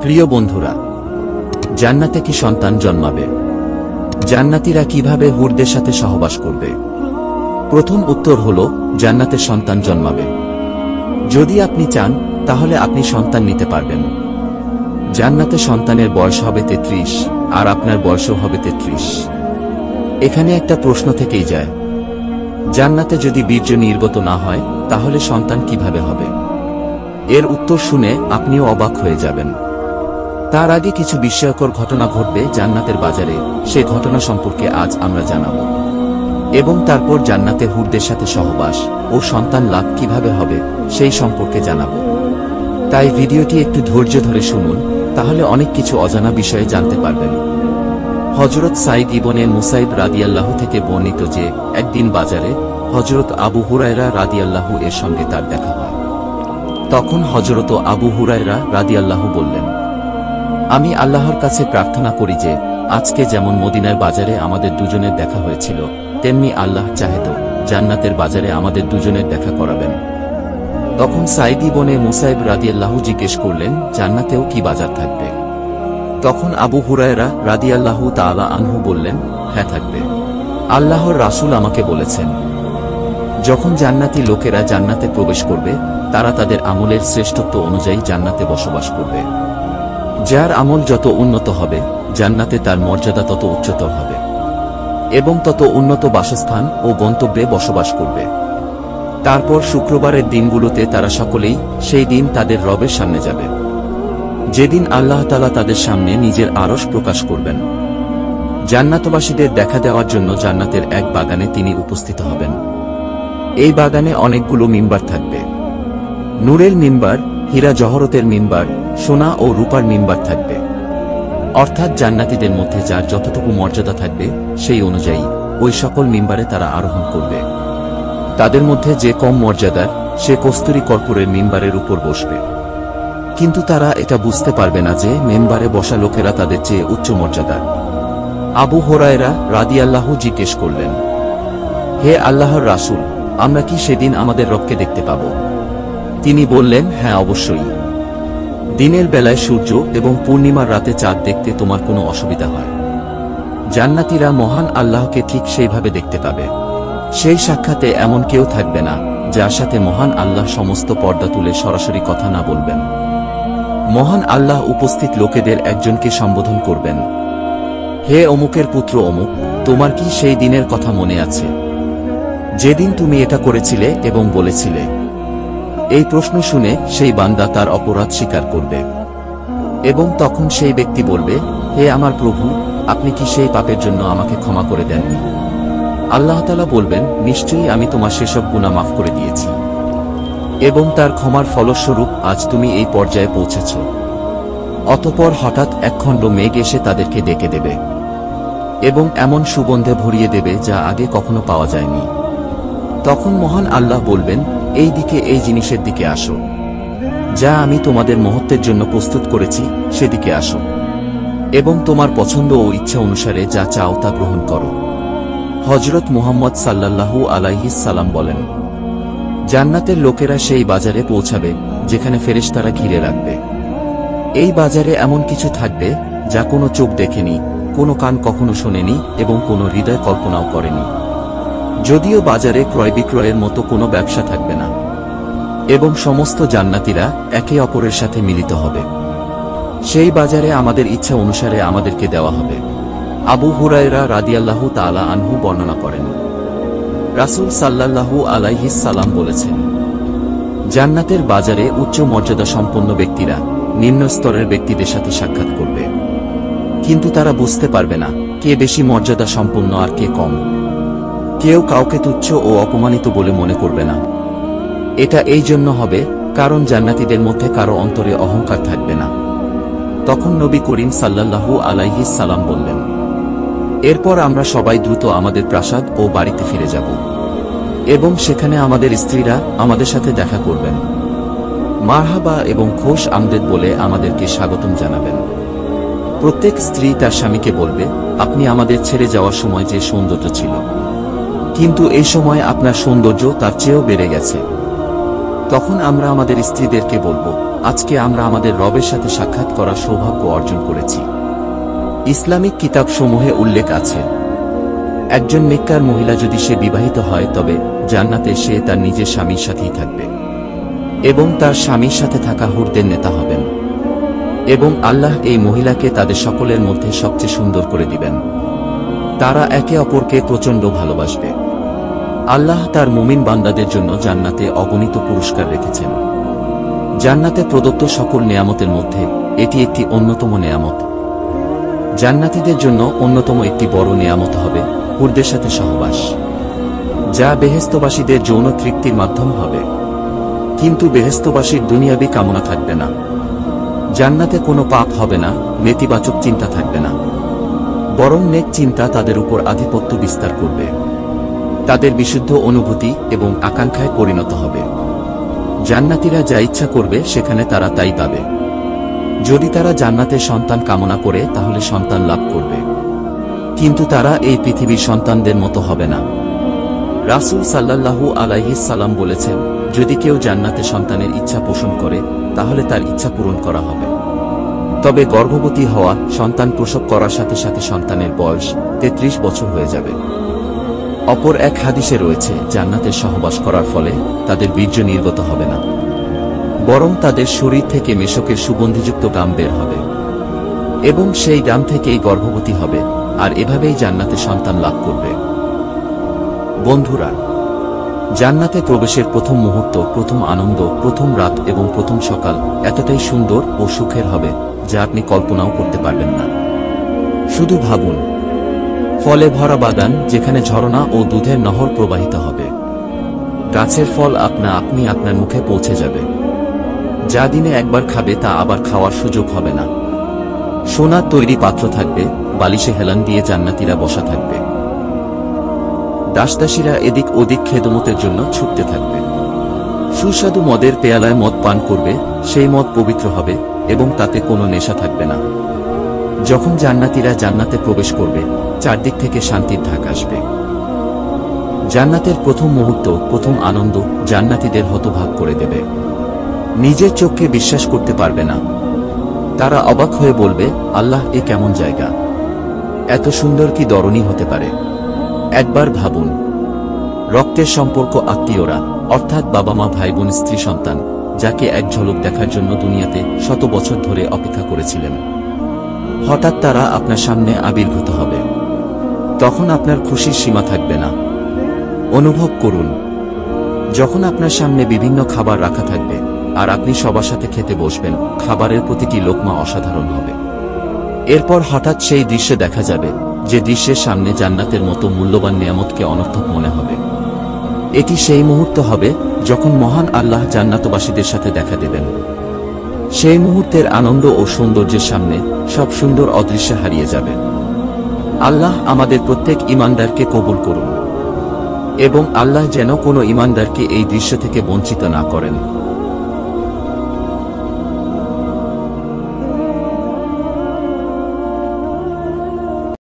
প্রিয় বন্ধুরা, জান্নাতে কি সন্তান জন্মাবে? জান্নাতীরা কিভাবে হুরদের সাথে সহবাস করবে? প্রথম উত্তর হলো, জান্নাতে সন্তান জন্মাবে। যদি আপনি চান তাহলে আপনি সন্তান নিতে পারবেন। জান্নাতে সন্তানের বয়স হবে 33, আর আপনার বয়সও হবে 33। এখানে একটা প্রশ্ন থেকেই যায়, জান্নাতে যদি বীর্য নির্গত না হয় তাহলে সন্তান কিভাবে হবে? এর উত্তর শুনে আপনিও অবাক হয়ে যাবেন। তার আগে কিছু বিস্ময়কর ঘটনা ঘটবে জান্নাতের বাজারে, সেই ঘটনা সম্পর্কে আজ আমরা জানাব। এবং তারপর জান্নাতে হুরদের সাথে সহবাস ও সন্তান লাভ কিভাবে হবে সেই সম্পর্কে জানাব। তাই ভিডিওটি একটু ধৈর্য ধরে শুনুন, তাহলে অনেক কিছু অজানা বিষয়ে জানতে পারবেন। হযরত সাঈদ ইবনে মুসাইব রাদিয়াল্লাহু থেকে বর্ণিত যে একদিন বাজারে হযরত আবু হুরায়রা রাদিয়াল্লাহু এর সঙ্গে তার দেখা হয়। তখন হযরত আবু হুরায়রা রাদিয়াল্লাহু বললেন, আমি আল্লাহর কাছে প্রার্থনা করি যে আজকে যেমন মদিনার বাজারে আমাদের দুজনের দেখা হয়েছিল, তেমনি আল্লাহ চাহে তো জান্নাতের বাজারে আমাদের দুজনের দেখা করাবেন। তখন সাঈদ ইবনে মুসাইব রাদিয়াল্লাহু জিজ্ঞেস করলেন, জান্নাতেও কি বাজার থাকবে? তখন আবু হুরায়রা রাদিয়াল্লাহু তাআলা আনহু বললেন, হ্যাঁ থাকবে। আল্লাহর রাসূল আমাকে বলেছেন, যখন জান্নাতি লোকেরা জান্নাতে প্রবেশ করবে তারা তাদের আমলের শ্রেষ্ঠত্ব অনুযায়ী জান্নাতে বসবাস করবে। যার আমল যত উন্নত হবে জান্নাতে তার মর্যাদা তত উচ্চতর হবে এবং তত উন্নত বাসস্থান ও গন্তব্যে বসবাস করবে। তারপর শুক্রবারের দিনগুলোতে তারা সকলেই সেই দিন তাদের রবের সামনে যাবে, যেদিন আল্লাহ তাআলা তাদের সামনে নিজের আরশ প্রকাশ করবেন। জান্নাতবাসীদের দেখা দেওয়ার জন্য জান্নাতের এক বাগানে তিনি উপস্থিত হবেন। এই বাগানে অনেকগুলো মিম্বার থাকবে। নূরের মিম্বার, হীরা জহরতের মিম্বার, সোনা ও রূপার মিম্বার থাকবে। অর্থাৎ জান্নাতীদের মধ্যে যার যতটুকু মর্যাদা থাকবে সেই অনুযায়ী ওই সকল মিম্বারে তারা আরোহণ করবে। তাদের মধ্যে যে কম মর্যাদার সে কস্তুরী কর্পূরের মিম্বারের উপর বসবে। কিন্তু তারা এটা বুঝতে পারবে না যে মিম্বারে বসা লোকেরা তাদের চেয়ে উচ্চ মর্যাদার। আবু হুরায়রা রাদিয়াল্লাহু জিজ্ঞেস করলেন, হে আল্লাহর রাসূল, আমরা কি সেদিন আমাদের রবকে দেখতে পাব? তিনি বললেন, হ্যাঁ অবশ্যই। দিনের বেলায় সূর্য এবং পূর্ণিমার রাতে চাঁদ দেখতে তোমার কোনো অসুবিধা হয়? জান্নাতীরা মহান আল্লাহকে ঠিক সেইভাবে দেখতে পাবে। সেই সাক্ষাতে এমন কেউ থাকবে না যার সাথে মহান আল্লাহ সমস্ত পর্দা তুলে সরাসরি কথা না বলবেন। মহান আল্লাহ উপস্থিত লোকেদের একজনকে সম্বোধন করবেন, হে অমুকের পুত্র অমুক, তোমার কি সেই দিনের কথা মনে আছে যেদিন তুমি এটা করেছিলে এবং বলেছিলে? এই প্রশ্ন শুনে সেই বান্দা তার অপরাধ স্বীকার করবে এবং তখন সেই ব্যক্তি বলবে, হে আমার প্রভু, আপনি কি সেই পাপের জন্য আমাকে ক্ষমা করে দেননি? আল্লাহ তাআলা বলবেন, নিশ্চয়ই আমি তোমার সেসব গুনাহ মাফ করে দিয়েছি এবং তার ক্ষমার ফলস্বরূপ আজ তুমি এই পর্যায়ে পৌঁছেছ। অতঃপর হঠাৎ একখণ্ড মেঘ এসে তাদেরকে ডেকে দেবে এবং এমন সুগন্ধে ভরিয়ে দেবে যা আগে কখনো পাওয়া যায়নি। তখন মহান আল্লাহ বলবেন, এই দিকে, এই জিনিসের দিকে আসো, যা আমি তোমাদের মহত্বের জন্য প্রস্তুত করেছি সেদিকে আসো এবং তোমার পছন্দ ও ইচ্ছা অনুসারে যা চাও তা গ্রহণ করো। হযরত মুহাম্মদ সাল্লাল্লাহু আলাইহিস সালাম বলেন, জান্নাতের লোকেরা সেই বাজারে পৌঁছাবে যেখানে ফেরেশতারা ঘিরে রাখবে। এই বাজারে এমন কিছু থাকবে যা কোনো চোখ দেখেনি, কোনো কান কখনো শোনেনি এবং কোনো হৃদয় কল্পনাও করেনি। যদিও বাজারে ক্রয় বিক্রয়ের মতো কোনো ব্যবসা থাকবে না এবং সমস্ত জান্নাতীরা একে অপরের সাথে মিলিত হবে। সেই বাজারে আমাদের ইচ্ছা অনুসারে আমাদেরকে দেওয়া হবে। আবু হুরায়রা রাদিয়াল্লাহু তাআলা আনহু বর্ণনা করেন, রাসূল সাল্লাল্লাহু আলাইহিস সালাম বলেছেন, জান্নাতের বাজারে উচ্চ মর্যাদা সম্পন্ন ব্যক্তিরা নিম্ন স্তরের ব্যক্তিদের সাথে সাক্ষাৎ করবে, কিন্তু তারা বুঝতে পারবে না কে বেশি মর্যাদা সম্পন্ন আর কে কম। কেউ কাউকে তুচ্ছ ও অপমানিত বলে মনে করবে না। এটা এই জন্য হবে কারণ জান্নাতীদের মধ্যে কারো অন্তরে অহংকার থাকবে না। তখন নবী করিম সাল্লাল্লাহু আলাইহিস সালাম বললেন, এরপর আমরা সবাই দ্রুত আমাদের প্রাসাদ ও বাড়িতে ফিরে যাব এবং সেখানে আমাদের স্ত্রীরা আমাদের সাথে দেখা করবেন, মারহাবা এবং খোশ আমদেদ বলে আমাদেরকে স্বাগতম জানাবেন। প্রত্যেক স্ত্রী তার স্বামীকে বলবে, আপনি আমাদের ছেড়ে যাওয়ার সময় যে সৌন্দর্য ছিল, কিন্তু এই সময় আপনার সৌন্দর্য তার চেয়েও বেড়ে গেছে। তখন আমরা আমাদের স্ত্রীদেরকে বলবো, আজকে আমরা আমাদের রবের সাথে সাক্ষাৎ করার সৌভাগ্য অর্জন করেছি। ইসলামিক কিতাবসমূহে উল্লেখ আছে, একজন নেককার মহিলা যদি সে বিবাহিত হয় তবে জান্নাতে সে তার নিজের স্বামীর সাথেই থাকবে এবং তার স্বামীর সাথে থাকা হুরদের নেতা হবেন, এবং আল্লাহ এই মহিলাকে তাদের সকলের মধ্যে সবচেয়ে সুন্দর করে দিবেন। তারা একে অপরকে প্রচণ্ড ভালোবাসবে। আল্লাহ তার মুমিন বান্দাদের জন্য জান্নাতে অগণিত পুরস্কার রেখেছেন। জান্নাতে প্রদত্ত সকল নেয়ামতের মধ্যে এটি একটি অন্যতম নেয়ামত। জান্নাতীদের জন্য অন্যতম একটি বড় নেয়ামত হবে হুরদের সাথে সহবাস, যা বেহেশতবাসীদের যৌন তৃপ্তির মাধ্যম হবে। কিন্তু বেহেশতবাসীর দুনিয়াবি কামনা থাকবে না। জান্নাতে কোনো পাপ হবে না, নেতিবাচক চিন্তা থাকবে না, বরং নেক চিন্তা তাদের উপর আধিপত্য বিস্তার করবে। তাদের বিশুদ্ধ অনুভূতি এবং আকাঙ্ক্ষায় পরিণত হবে। জান্নাতীরা যা ইচ্ছা করবে সেখানে তারা তাই পাবে। যদি তারা জান্নাতে সন্তান কামনা করে তাহলে সন্তান লাভ করবে, কিন্তু তারা এই পৃথিবীর সন্তানদের মতো হবে না। রাসূল সাল্লাল্লাহু আলাইহিস সালাম বলেছেন, যদি কেউ জান্নাতে সন্তানের ইচ্ছা পোষণ করে তাহলে তার ইচ্ছা পূরণ করা হবে। তবে গর্ভবতী হওয়া, সন্তান প্রসব করার সাথে সাথে সন্তানের বয়স 33 বছর হয়ে যাবে। অপর এক হাদিসে রয়েছে, জান্নাতের সহবাস করার ফলে তাদের বীর্য নির্গত হবে না, বরং তাদের শরীর থেকে মেশকের সুগন্ধিযুক্ত গাম বের হবে এবং সেই গাম থেকেই গর্ভবতী হবে, আর এভাবেই জান্নাতে সন্তান লাভ করবে। বন্ধুরা, জান্নাতে প্রবেশের প্রথম মুহূর্ত, প্রথম আনন্দ, প্রথম রাত এবং প্রথম সকাল এতটাই সুন্দর ও সুখের হবে যা আপনি কল্পনাও করতে পারবেন না। শুধু ভাবুন, ফলে ভরা বাগান যেখানে ঝরনা ও দুধের নহর প্রবাহিত হবে। গাছের ফল আপনি আপনার মুখে পৌঁছে যাবে। যা দিনে একবার খাবে তা আবার খাওয়ার সুযোগ হবে না। সোনার তৈরি পাত্র থাকবে, বালিশে হেলান দিয়ে জান্নাতীরা বসা থাকবে। দাসদাসীরা এদিক ওদিক খেদমতের জন্য ছুটতে থাকবে। সুস্বাদু মদের পেয়ালায় মদ পান করবে, সেই মদ পবিত্র হবে এবং তাতে কোনো নেশা থাকবে না। যখন জান্নাতীরা জান্নাতে প্রবেশ করবে, চারদিক থেকে শান্তির ঢাক আসবে। জান্নাতের প্রথম মুহূর্ত, প্রথম আনন্দ জান্নাতীদের হতভাগ করে দেবে। নিজের চোখকে বিশ্বাস করতে পারবে না। তারা অবাক হয়ে বলবে, আল্লাহ, এ কেমন জায়গা! এত সুন্দর কি দরণী হতে পারে! একবার ভাবুন, রক্তের সম্পর্ক আত্মীয়রা, অর্থাৎ বাবা মা, ভাই বোন, স্ত্রী, সন্তান, যাকে এক ঝলক দেখার জন্য দুনিয়াতে শত বছর ধরে অপেক্ষা করেছিলেন, হঠাৎ তারা আপনার সামনে আবির্ভূত হবে। তখন আপনার খুশির সীমা থাকবে না। অনুভব করুন, যখন আপনার সামনে বিভিন্ন খাবার রাখা থাকবে আর আপনি সবার সাথে খেতে বসবেন, খাবারের প্রতিটি লোকমা অসাধারণ হবে। এরপর হঠাৎ সেই দৃশ্য দেখা যাবে, যে দৃশ্যের সামনে জান্নাতের মতো মূল্যবান নিয়ামতকে অনর্থক মনে হবে। এটি সেই মুহূর্ত হবে যখন মহান আল্লাহ জান্নাতবাসীদের সাথে দেখা দেবেন। সেই মুহূর্তের আনন্দ ও সৌন্দর্যের সামনে সব সুন্দর অদৃশ্য হারিয়ে যাবে। আল্লাহ আমাদের প্রত্যেক ঈমানদারকে কবুল করুন এবং আল্লাহ যেন কোনো ঈমানদারকে এই দৃশ্য থেকে বঞ্চিত না করেন।